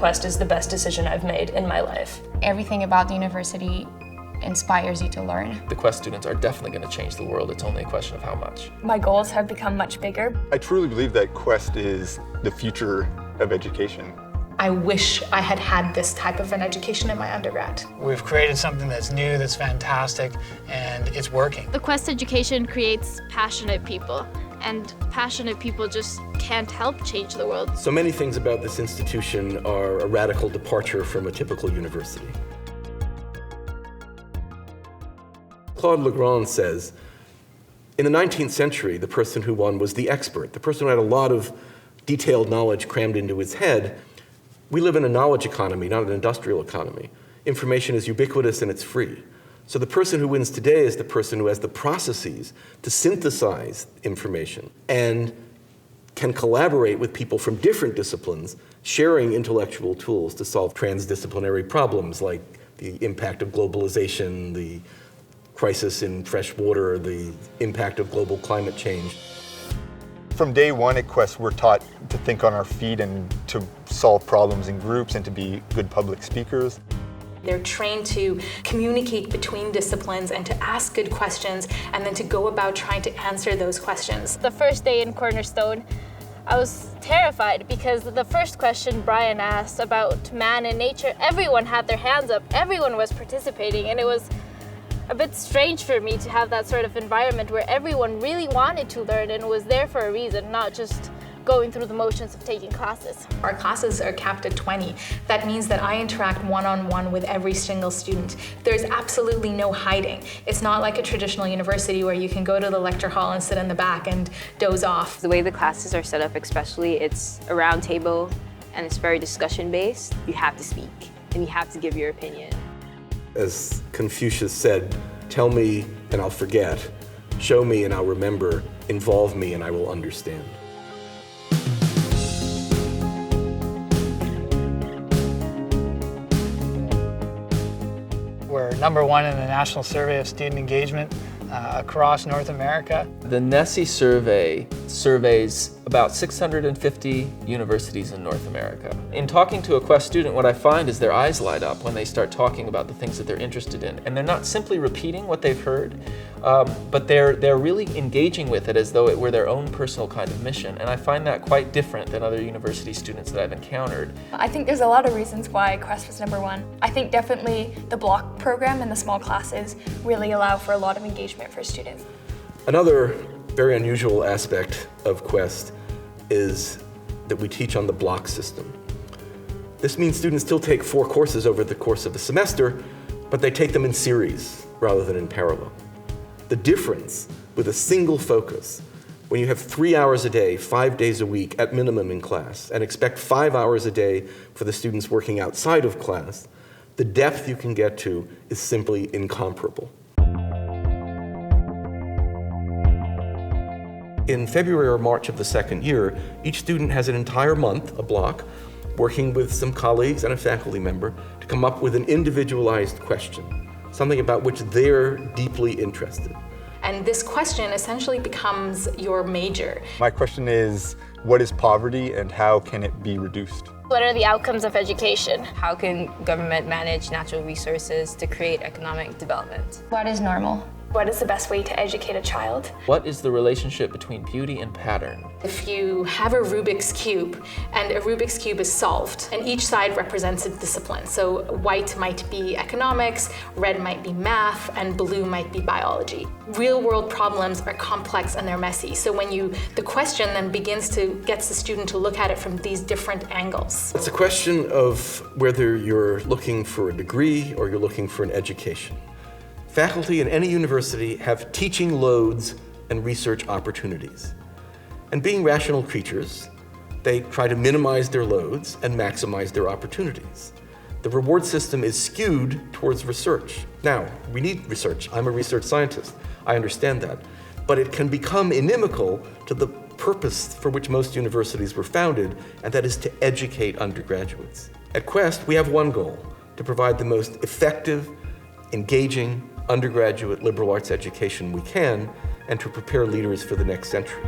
Quest is the best decision I've made in my life. Everything about the university inspires you to learn. The Quest students are definitely going to change the world. It's only a question of how much. My goals have become much bigger. I truly believe that Quest is the future of education. I wish I had had this type of an education in my undergrad. We've created something that's new, that's fantastic, and it's working. The Quest education creates passionate people, and passionate people just can't help change the world. So many things about this institution are a radical departure from a typical university. Claude Legrand says, in the 19th century, the person who won was the expert, the person who had a lot of detailed knowledge crammed into his head. We live in a knowledge economy, not an industrial economy. Information is ubiquitous and it's free. So the person who wins today is the person who has the processes to synthesize information and can collaborate with people from different disciplines, sharing intellectual tools to solve transdisciplinary problems like the impact of globalization, the crisis in fresh water, the impact of global climate change. From day one at Quest, we're taught to think on our feet and to solve problems in groups and to be good public speakers. They're trained to communicate between disciplines and to ask good questions and then to go about trying to answer those questions. The first day in Cornerstone, I was terrified because the first question Brian asked about man and nature, everyone had their hands up, everyone was participating, and it was a bit strange for me to have that sort of environment where everyone really wanted to learn and was there for a reason, not just going through the motions of taking classes. Our classes are capped at 20. That means that I interact one-on-one with every single student. There's absolutely no hiding. It's not like a traditional university where you can go to the lecture hall and sit in the back and doze off. The way the classes are set up especially, it's a round table and it's very discussion-based. You have to speak and you have to give your opinion. As Confucius said, tell me and I'll forget, show me and I'll remember, involve me and I will understand. We're #1 in the National Survey of Student Engagement across North America. The NSSE survey surveys about 650 universities in North America. In talking to a Quest student, what I find is their eyes light up when they start talking about the things that they're interested in. And they're not simply repeating what they've heard, but they're really engaging with it as though it were their own personal kind of mission. And I find that quite different than other university students that I've encountered. I think there's a lot of reasons why Quest was #1. I think definitely the block program and the small classes really allow for a lot of engagement for students. Another very unusual aspect of Quest is that we teach on the block system. This means students still take 4 courses over the course of a semester, but they take them in series rather than in parallel. The difference with a single focus, when you have 3 hours a day, 5 days a week at minimum in class, and expect 5 hours a day for the students working outside of class, the depth you can get to is simply incomparable. In February or March of the second year, each student has an entire month, a block, working with some colleagues and a faculty member to come up with an individualized question, something about which they're deeply interested. And this question essentially becomes your major. My question is, what is poverty and how can it be reduced? What are the outcomes of education? How can government manage natural resources to create economic development? What is normal? What is the best way to educate a child? What is the relationship between beauty and pattern? If you have a Rubik's Cube, and a Rubik's Cube is solved, and each side represents a discipline. So white might be economics, red might be math, and blue might be biology. Real world problems are complex and they're messy. So when the question then gets the student to look at it from these different angles. It's a question of whether you're looking for a degree or you're looking for an education. Faculty in any university have teaching loads and research opportunities. And being rational creatures, they try to minimize their loads and maximize their opportunities. The reward system is skewed towards research. Now, we need research. I'm a research scientist. I understand that. But it can become inimical to the purpose for which most universities were founded, and that is to educate undergraduates. At Quest, we have one goal: to provide the most effective, engaging, undergraduate liberal arts education we can, and to prepare leaders for the next century.